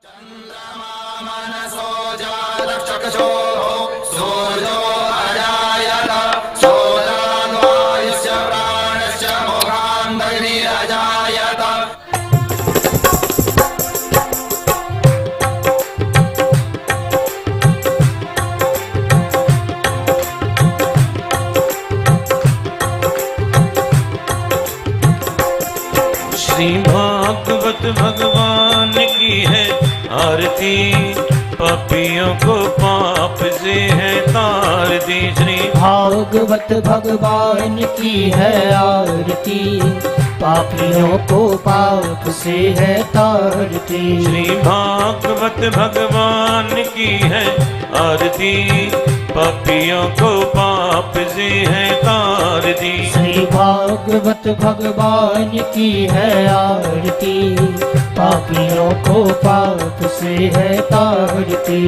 श्री भागवत भगवान की है आरती, पापियों को पाप से है तार दी। श्री भागवत भगवान की है आरती, पापियों को पाप से है तारती। श्री भागवत भगवान की है आरती, पापियों को पाप से है तार दी। श्री भागवत भगवान की है आरती, पापियों को पाप से है तारती।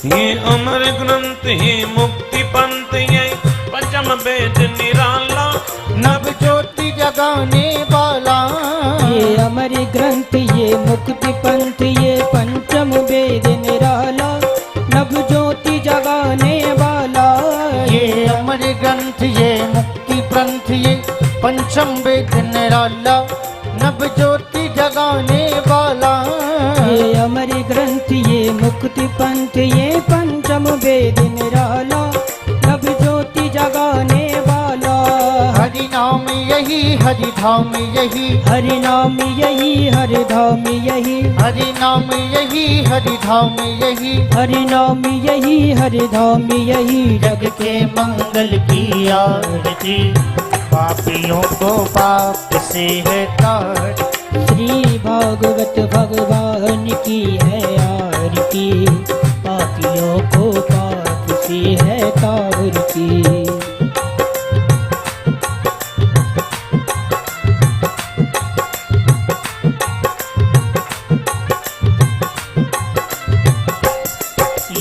ये अमर ग्रंथ ये मुक्ति पंथ ये पंचम वेद निराला, नव ज्योति जगाने वाला। ये अमर ग्रंथ ये मुक्ति पंथ ये पंचम वेद निराला, नव ज्योति जगाने वाला। ये अमर ग्रंथ ये मुक्ति पंथ ये पंचम वेद निराला, नव ज्योति जगाने वाला। ये अमर ग्रंथ ये मुक्ति पंथ ये पंचम वेद निराला, नव ज्योति जगाने वाला। हरि नाम यही हरि धाम यही, हरि नाम यही हरि धाम यही, हरि नाम यही हरि धाम यही, हरि नाम यही हरि धाम यही। जग के मंगल की आरती, पापियों को पाप से है तार। श्री भागवत भगवान की है आरती, पापियों को पाप से है तारती।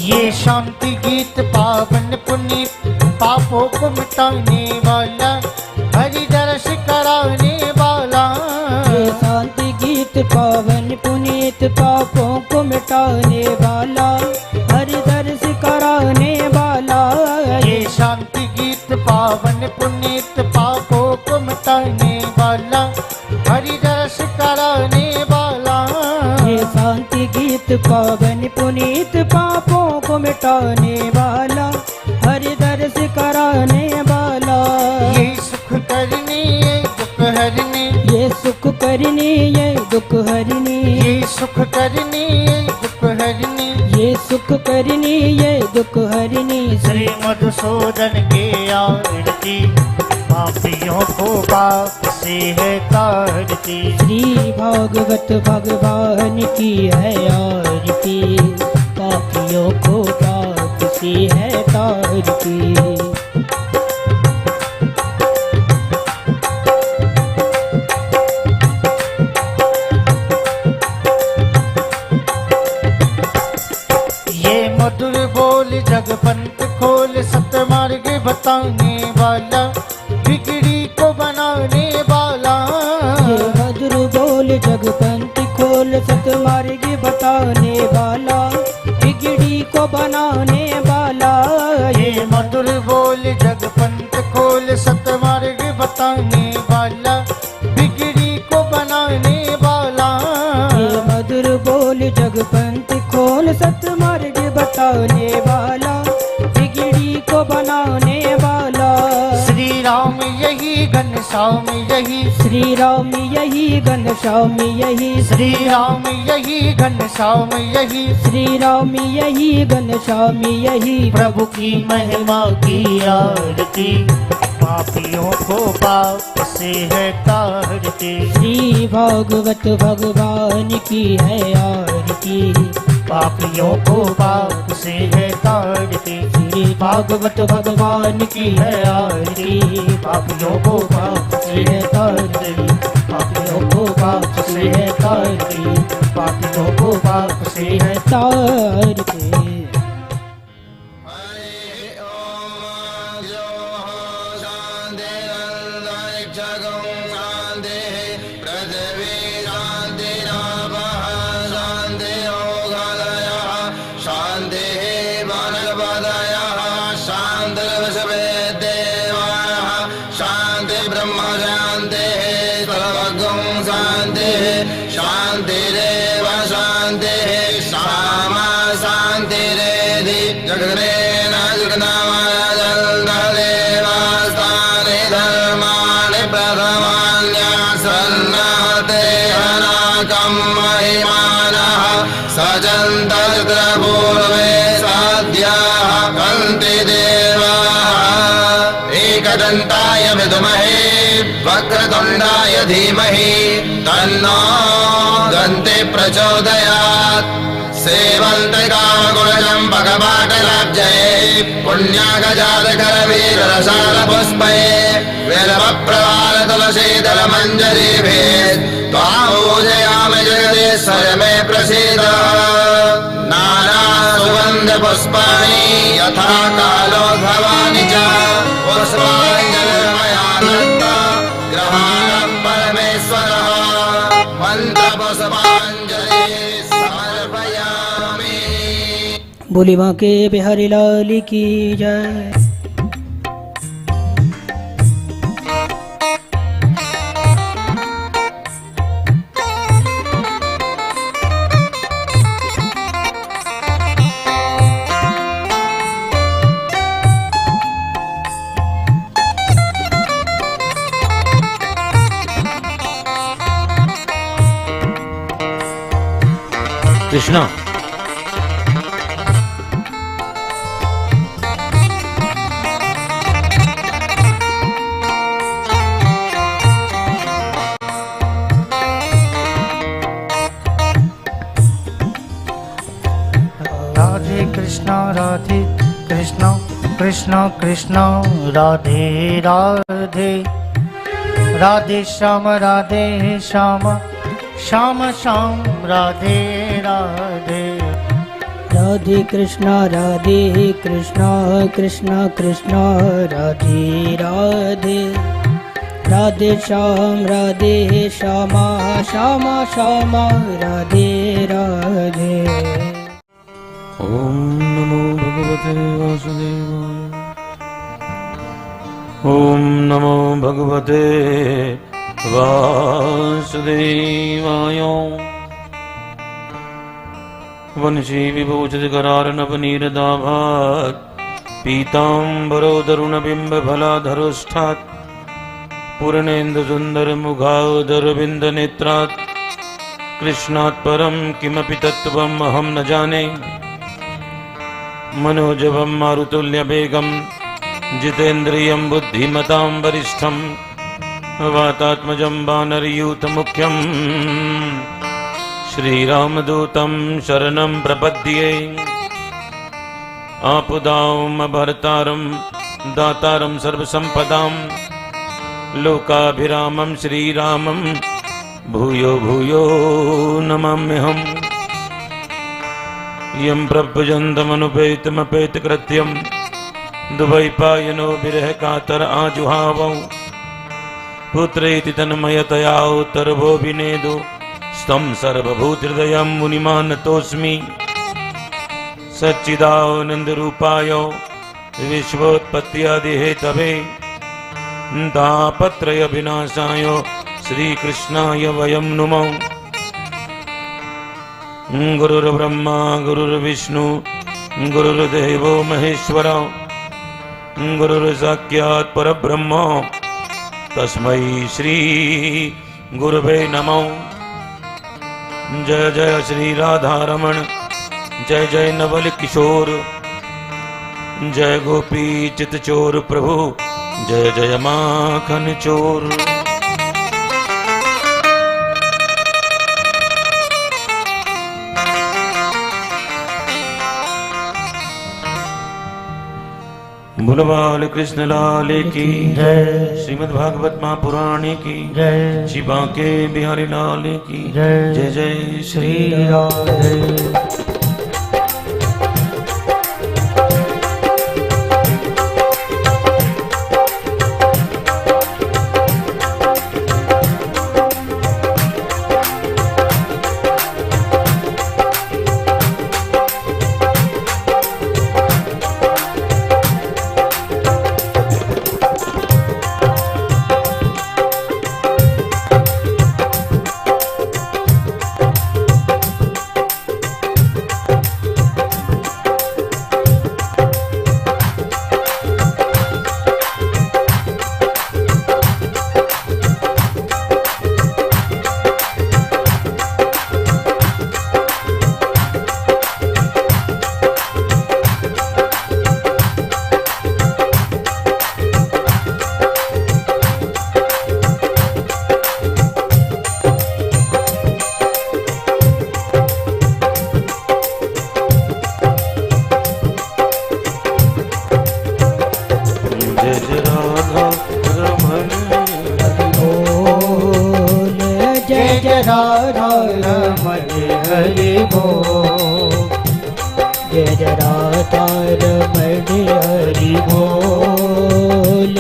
ये शांति गीत पावन पुनीत, पापों को मिटाने वाला, हरि दर्श कराने वाला। ये शांति गीत पावन पुनीत, पापों को मिटाने वाला, हरि दर्श कराने वाला। ये शांति गीत पावन पुनीत, पापों को मिटाने वाला, हरि दर्श कराने वाला। ये शांति गीत पावन पुनीत, पापों को मिटाने वाला, हरि दर्श कराने वाला। ये सुख करने ये दुख हरने, ये सुख करने ये दुख हरने, ये सुख करने ये दुख हरने, ये सुख करने ये दुख हरने। श्री मधुसूदन के आरती, पापियों को पाप से है तारती। श्री भागवत भगवान की है आरती, पापियों को पाप से है तारती। ये मधुर बोल जगपंथ खोल, सतमार्ग बताने वाला, बिगड़ी को बनाने वाला। ये मधुर बोल जगपंथ खोल, सतमार्ग बताने वाला, बिगड़ी को बनाने वाला। ये मधुर बोल जगपंथ खोल, सतमार्ग बताने वाला, बिगड़ी को बनाने वाला। ये मधुर बोल जगपंथ खोल, सतमार्ग बताने वाला, बिगड़ी को बनाने वाला। श्री राम यही घनश्याम यही, श्री राम यही घनश्याम यही, श्री राम यही घनश्याम यही, श्री राम यही घनश्याम यही। प्रभु की महिमा की आरती, पापियों को पाप से है तारती। श्री भागवत भगवान की है आरती, पापियों को पाप से है तारती। श्री भागवत भगवान की है आरती, पापियों को पाप से है तारती, पापियों को पाप से है तारती, पापियों को पाप से है तारती। शांति श्यामा शांतिरेधि जगदेन जगन्नाथदेवास्तानि धर्माणि प्रथमान्यासन्नाते हनाकं महिमानः सजन्तत्र पूर्वे साध्याः कन्ति देवाः एकदन्ताय विद्महे वक्रतुण्डाय धीमहि तन्नो दन्ति प्रचोदयात् सेवन्तिकामकुलचम्पकपाटलाब्जये पुण्यागजातकरवीररसालपुष्पये विलवप्रवालतुलसीदलमञ्जरीभिः त्वामूजयामि जगदीश्वर मे प्रसीद नानासुगन्धपुष्पाणि यथा कालोद्भवानि च पुष्पाञ्जलिर्मया दत्ता ग्रहाणं परमेश्वरः मन्त्रपुष्पाञ्जलिः समर्पयामि। बोली बांके बिहारी लाल की जय। कृष्णा राधे कृष्णा राधे कृष्णा कृष्णा कृष्णा राधे राधे राधे श्याम श्याम श्याम राधे राधे राधे कृष्णा कृष्णा कृष्णा राधे राधे राधे श्याम श्यामा श्यामा श्यामा राधे राधे। ओम नमो भगवते वासुदेवाय। ओम नमो भगवते वासुदेवाय। वंशी विभूषित करार्णवनीरदाभात् पीताम्बरो तरुणबिम्बफलाधरोष्ठात् पूर्णेन्दुसुन्दरमुखादरविन्दनेत्रात् कृष्णात् परं किमपि तत्त्वम् अहं न जाने। मनोजवं मारुतुल्यवेगं जितेन्द्रियं बुद्धिमतां वरिष्ठं वातात्मजं वानरयूथमुख्यं श्रीरामदूतं शरणं प्रपद्ये। आपदामभर्तारं दातारं सर्वसम्पदां लोकाभिरामं श्रीरामं भूयो भूयो नमाम्यहम्। यं प्रभुजन्तमनुपेतमपेतकृत्यं दुवैपायनो विरह कातर आजुहावौ पुत्रेति तन्मयतया उत्तरभोभिनेदु स्तं सर्वभूतहृदयं मुनिमानतोऽस्मि। सच्चिदानन्दरूपाय विश्वोत्पत्त्यादिहेतवे तापत्रयविनाशाय श्रीकृष्णाय वयं नुमो। गुरुर्ब्रह्मा गुरुर्विष्णु गुरुर्देवो महेश्वर गुरुर्साक्षात् परब्रह्म तस्मै श्री गुरुवे नमो। जय जय श्री राधारमण जय जय नवल किशोर जय गोपी चितचोर प्रभु जय जय माखन चोर। बोलो बाल कृष्ण लाल की जय श्रीमद् भागवत महापुराण की जय श्री बांके बिहारी लाल की जय जय जय श्री श्री राधे। बोल। जय जय राधा रमण हरि बोल।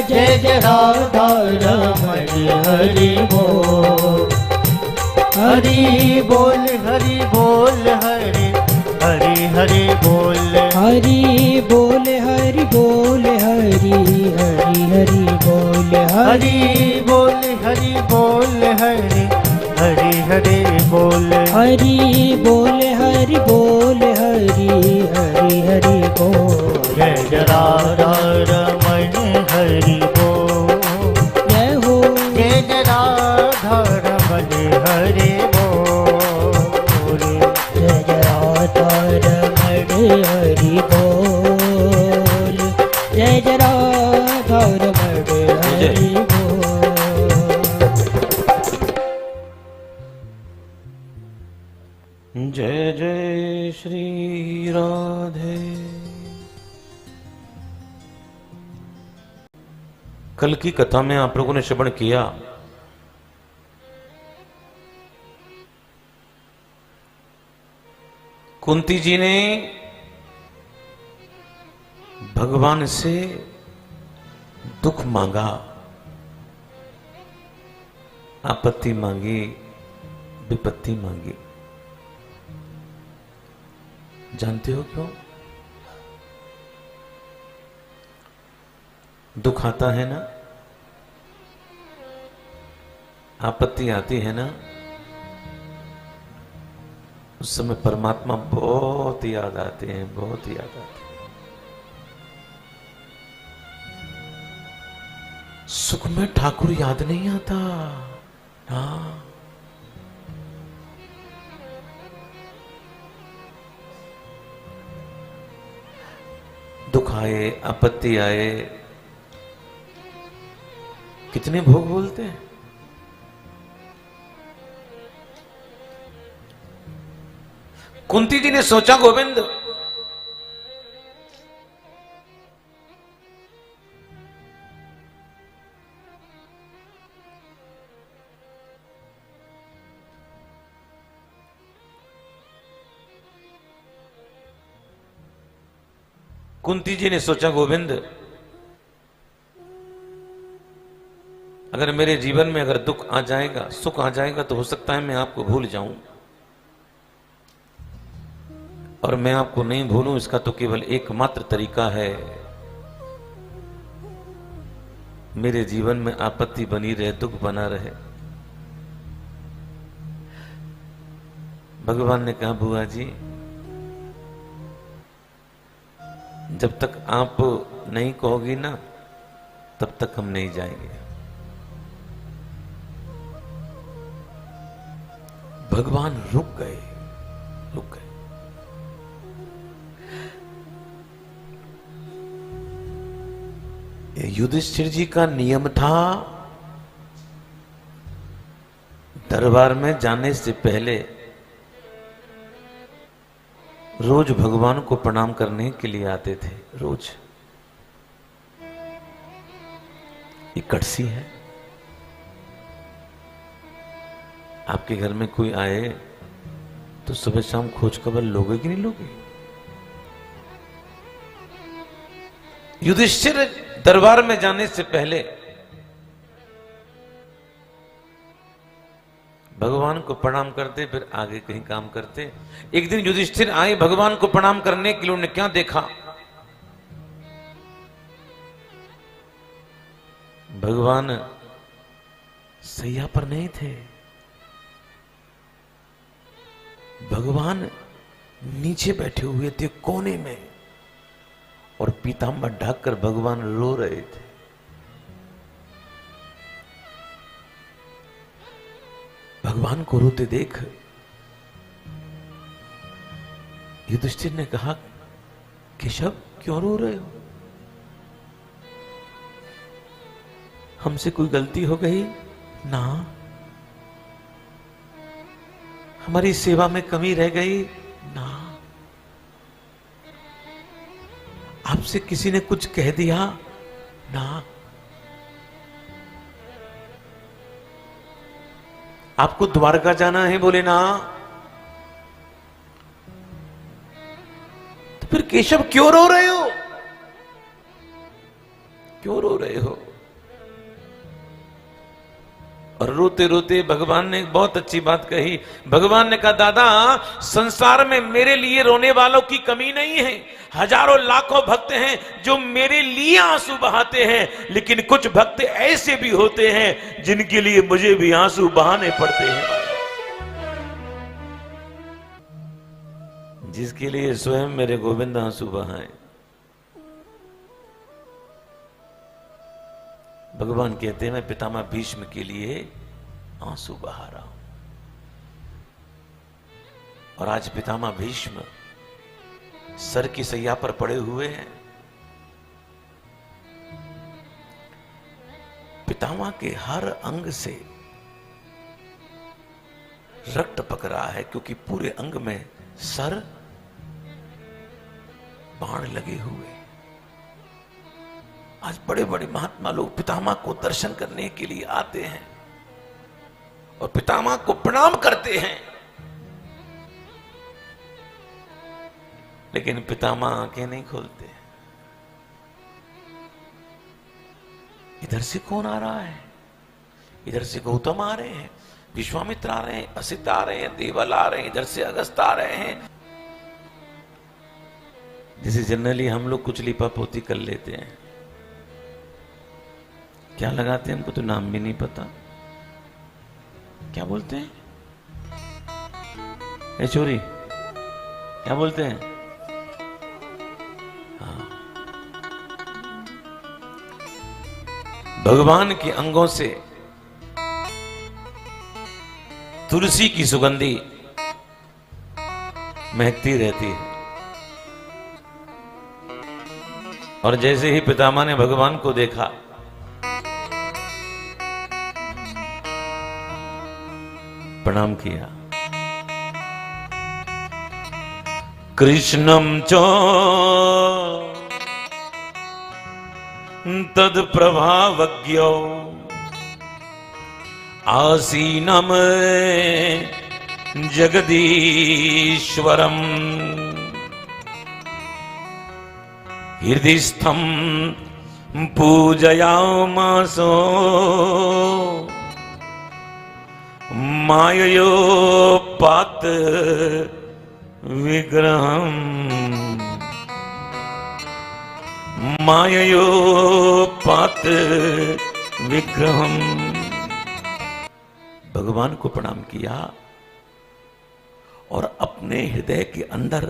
जय जय राधा रमण हरि बोल। हरि बोल हरि बोल हरि हरि हरि बोल। हरि बोल हरि बोल हरि हरि हरि बोल। हरि बोल हरि बोल हरि हरि हरि बोल। हरि बोल हरि बोल हरि हरि हरि बोल। जय जय राधा रमण हरि बोल। जय हो जय जय राधा रमण हरि बोल। जय जय राधा रमण हरि बोल। जय जय राधा रमण हरि बोल। जय जय श्री राधे। कल की कथा में आप लोगों ने श्रवण किया कुंती जी ने भगवान से दुख मांगा, आपत्ति मांगी, विपत्ति मांगी। जानते हो क्यों? दुख आता है ना, आपत्ति आती है ना, उस समय परमात्मा बहुत याद आते हैं, बहुत याद आते हैं। सुख में ठाकुर याद नहीं आता। हाँ, दुख आए, आपत्ति आए, कितने भोग बोलते हैं। कुंती जी ने सोचा गोविंद कुंती जी ने सोचा गोविंद अगर मेरे जीवन में अगर दुख आ जाएगा, सुख आ जाएगा, तो हो सकता है मैं आपको भूल जाऊं, और मैं आपको नहीं भूलूं इसका तो केवल एकमात्र तरीका है, मेरे जीवन में आपत्ति बनी रहे, दुख बना रहे। भगवान ने कहा बुआ जी जब तक आप नहीं कहोगी ना तब तक हम नहीं जाएंगे। भगवान रुक गए, रुक गए। युधिष्ठिर जी का नियम था दरबार में जाने से पहले रोज भगवान को प्रणाम करने के लिए आते थे। रोज ये कड़सी है। आपके घर में कोई आए तो सुबह शाम खोज खबर लोगे कि नहीं लोगे? युधिष्ठिर दरबार में जाने से पहले भगवान को प्रणाम करते, फिर आगे कहीं काम करते। एक दिन युधिष्ठिर आए भगवान को प्रणाम करने के लिए। उन्होंने क्या देखा? भगवान सैया पर नहीं थे, भगवान नीचे बैठे हुए थे कोने में, और पीताम्बर ढककर भगवान रो रहे थे। भगवान को रोते देख युधिष्ठिर ने कहा केशव क्यों रो रहे हो? हमसे कोई गलती हो गई ना? हमारी सेवा में कमी रह गई ना? आपसे किसी ने कुछ कह दिया ना? आपको द्वारका जाना है? बोले ना। फिर केशव क्यों रो रहे हो? क्यों रो रहे हो? और रोते रोते भगवान ने एक बहुत अच्छी बात कही। भगवान ने कहा, दादा संसार में मेरे लिए रोने वालों की कमी नहीं है। हजारों लाखों भक्त हैं जो मेरे लिए आंसू बहाते हैं, लेकिन कुछ भक्त ऐसे भी होते हैं जिनके लिए मुझे भी आंसू बहाने पड़ते हैं, जिसके लिए स्वयं मेरे गोविंद आंसू बहाएं। भगवान कहते हैं, मैं पितामह भीष्म के लिए आंसू बहा रहा हूं। और आज पितामह भीष्म सर की सैया पर पड़े हुए हैं। पितामह के हर अंग से रक्त टपक रहा है, क्योंकि पूरे अंग में सर बाण लगे हुए। आज बड़े बड़े महात्मा लोग पितामह को दर्शन करने के लिए आते हैं और पितामह को प्रणाम करते हैं, लेकिन पितामह आंखें नहीं खोलते। इधर से कौन आ रहा है? इधर से गौतम आ रहे हैं, विश्वामित्र आ रहे हैं, असित आ रहे हैं, देवल आ रहे हैं, इधर से अगस्त आ रहे हैं। जैसे जनरली हम लोग कुछ लिपापोती कर लेते हैं, क्या लगाते हैं हमको तो नाम भी नहीं पता, क्या बोलते हैं? ए चोरी, क्या बोलते हैं? हाँ। भगवान के अंगों से तुलसी की सुगंधी महकती रहती है। और जैसे ही पितामह ने भगवान को देखा, प्रणाम किया। कृष्णम च तद प्रभावज्ञो आसीनम जगदीश्वरम हृदिस्थम पूजयामासो माययोपात विग्रहम माययोपात विग्रहम। भगवान को प्रणाम किया और अपने हृदय के अंदर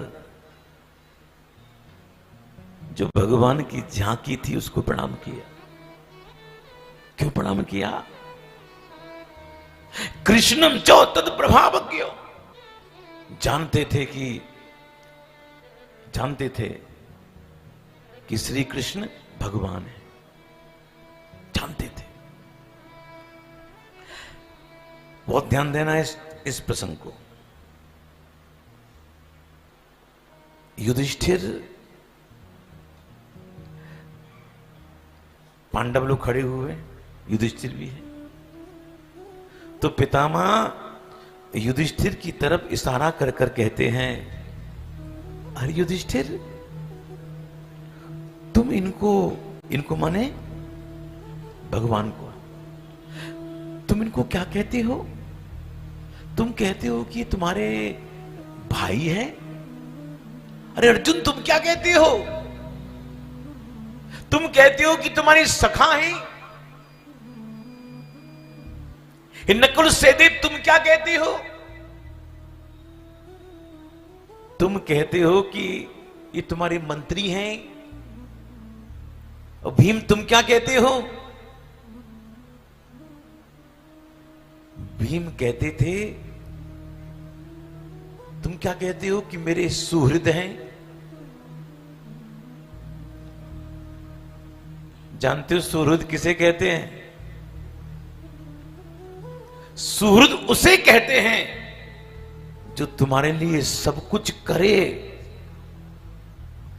जो भगवान की झांकी थी उसको प्रणाम किया। क्यों प्रणाम किया? कृष्णम चो तद प्रभावज्ञो, जानते थे कि श्री कृष्ण भगवान है, जानते थे। बहुत ध्यान देना है इस प्रसंग को। युधिष्ठिर, पांडव लोग खड़े हुए, युधिष्ठिर भी है, तो पितामह युधिष्ठिर की तरफ इशारा कर कर कहते हैं, अरे युधिष्ठिर, तुम इनको माने भगवान को, तुम इनको क्या कहते हो? तुम कहते हो कि तुम्हारे भाई है? अरे अर्जुन, तुम क्या कहते हो? तुम कहते हो कि तुम्हारी सखा है? नकुल सहदेव, तुम क्या कहते हो? तुम कहते हो कि ये तुम्हारे मंत्री हैं। और भीम, तुम क्या कहते हो? भीम कहते थे, तुम क्या कहते हो कि मेरे सुहृद हैं। जानते हो सुहृद किसे कहते हैं? सुहृद उसे कहते हैं जो तुम्हारे लिए सब कुछ करे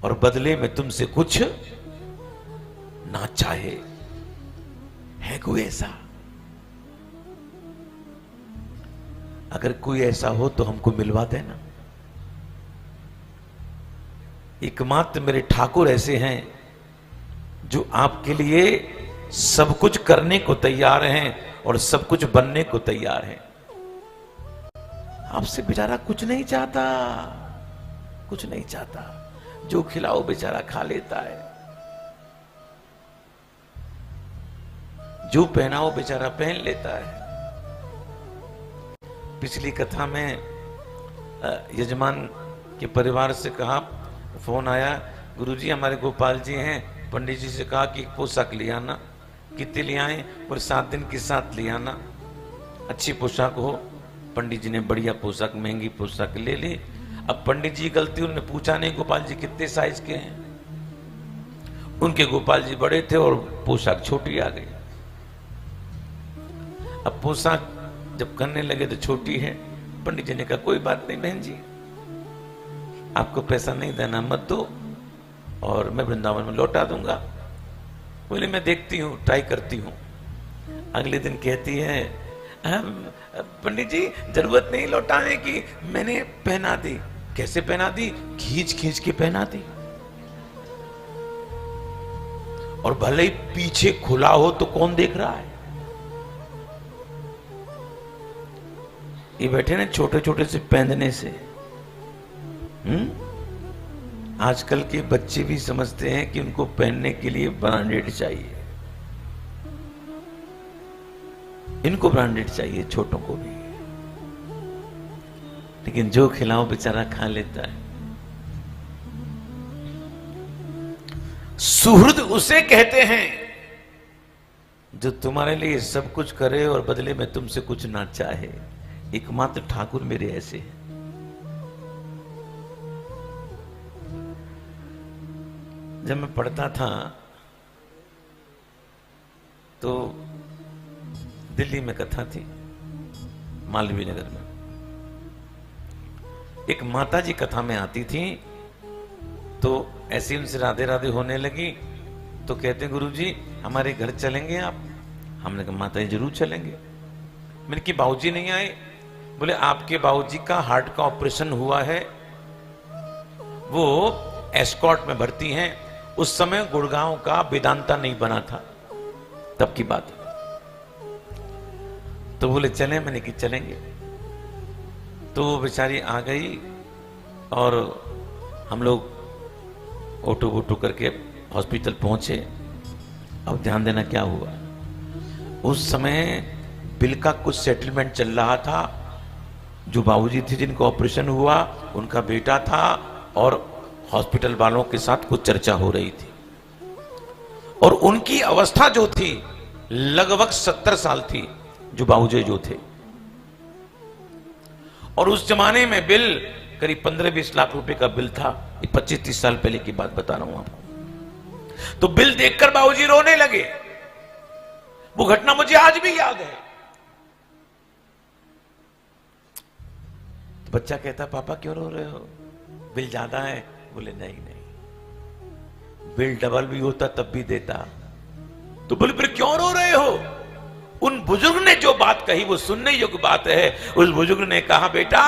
और बदले में तुमसे कुछ ना चाहे। है कोई ऐसा? अगर कोई ऐसा हो तो हमको मिलवा देना। एकमात्र मेरे ठाकुर ऐसे हैं जो आपके लिए सब कुछ करने को तैयार हैं और सब कुछ बनने को तैयार हैं। आपसे बेचारा कुछ नहीं चाहता, कुछ नहीं चाहता। जो खिलाओ बेचारा खा लेता है, जो पहनाओ बेचारा पहन लेता है। पिछली कथा में यजमान के परिवार से कहा, फोन आया, गुरुजी हमारे गोपाल जी हैं, पंडित जी से कहा कि पोशाक ले आना। कितने ले आए? और 7 दिन के साथ ले आना, अच्छी पोशाक हो। पंडित जी ने बढ़िया पोशाक, महंगी पोशाक ले ली। अब पंडित जी गलती, उन्होंने पूछा नहीं गोपाल जी कितने साइज के हैं। उनके गोपाल जी बड़े थे और पोशाक छोटी आ गई। अब पोशाक जब करने लगे तो छोटी है। पंडित जी ने कहा कोई बात नहीं बहन जी, आपको पैसा नहीं देना मत दो और मैं वृंदावन में लौटा दूंगा। बोले मैं देखती हूँ, ट्राई करती हूँ। अगले दिन कहती है पंडित जी जरूरत नहीं लौटाने की, मैंने पहना दी। कैसे पहना दी? खींच खींच के पहना दी। और भले ही पीछे खुला हो तो कौन देख रहा है? ये बैठे ना छोटे छोटे से पहनने से। आजकल के बच्चे भी समझते हैं कि उनको पहनने के लिए ब्रांडेड चाहिए, इनको ब्रांडेड चाहिए, छोटों को भी। लेकिन जो खिलाओ बेचारा खा लेता है। सुहृद उसे कहते हैं जो तुम्हारे लिए सब कुछ करे और बदले में तुमसे कुछ ना चाहे। एकमात्र ठाकुर मेरे ऐसे हैं। जब मैं पढ़ता था तो दिल्ली में कथा थी, मालवीय नगर में। एक माता जी कथा में आती थी, तो ऐसे उनसे राधे राधे होने लगी। तो कहते गुरुजी हमारे घर चलेंगे आप? हमने कहा माता जी जरूर चलेंगे। मैंने कि बाबूजी नहीं आए? बोले आपके बाबूजी का हार्ट का ऑपरेशन हुआ है, वो एस्कॉर्ट में भर्ती हैं। उस समय गुड़गांव का वेदांता नहीं बना था, तब की बात है। तो बोले चले? मैंने कि चलेंगे। तो वो बेचारी आ गई और हम लोग ऑटो वोटो करके हॉस्पिटल पहुंचे। अब ध्यान देना क्या हुआ, उस समय बिल का कुछ सेटलमेंट चल रहा था। जो बाबूजी थे जिनको ऑपरेशन हुआ, उनका बेटा था और हॉस्पिटल वालों के साथ कुछ चर्चा हो रही थी। और उनकी अवस्था जो थी लगभग 70 साल थी, जो बाबूजी जो थे। और उस जमाने में बिल करीब 15-20 लाख रुपए का बिल था। 25-30 साल पहले की बात बता रहा हूं आपको। तो बिल देखकर बाबूजी रोने लगे। वो घटना मुझे आज भी याद है। तो बच्चा कहता पापा क्यों रो रहे हो, बिल ज्यादा है? बोले नहीं नहीं, बिल डबल भी होता तब भी देता। तो बोले फिर क्यों रो रहे हो? उन बुजुर्ग ने जो बात कही वो सुनने योग्य बात है। उस बुजुर्ग ने कहा बेटा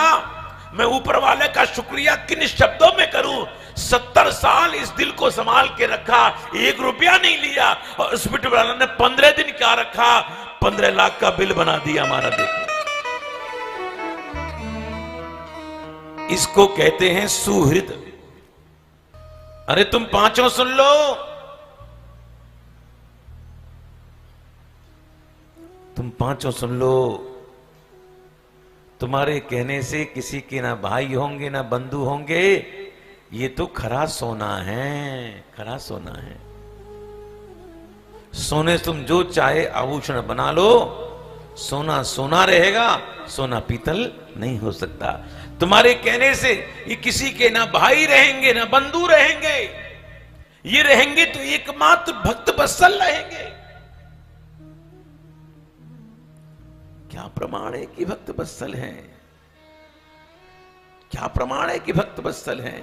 मैं ऊपर वाले का शुक्रिया किन शब्दों में करूं। 70 साल इस दिल को संभाल के रखा, 1 रुपया नहीं लिया। और हॉस्पिटल वाला ने 15 दिन क्या रखा, 15 लाख का बिल बना दिया हमारा। देखो इसको कहते हैं सुहृद। अरे तुम पांचों सुन लो, तुम पांचों सुन लो। तुम्हारे कहने से किसी के ना भाई होंगे ना बंधु होंगे। ये तो खरा सोना है, खरा सोना है। सोने तुम जो चाहे आभूषण बना लो, सोना सोना रहेगा, सोना पीतल नहीं हो सकता। तुम्हारे कहने से ये किसी के ना भाई रहेंगे ना बंधु रहेंगे। ये रहेंगे तो एकमात्र भक्त वत्सल रहेंगे। क्या प्रमाण है कि भक्त वत्सल हैं? क्या प्रमाण है कि भक्त वत्सल हैं?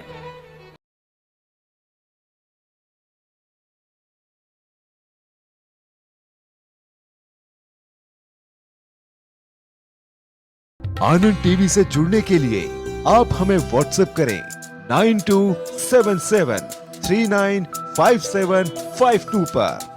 आनंद टीवी से जुड़ने के लिए आप हमें व्हाट्सएप करें 9277 395752 पर।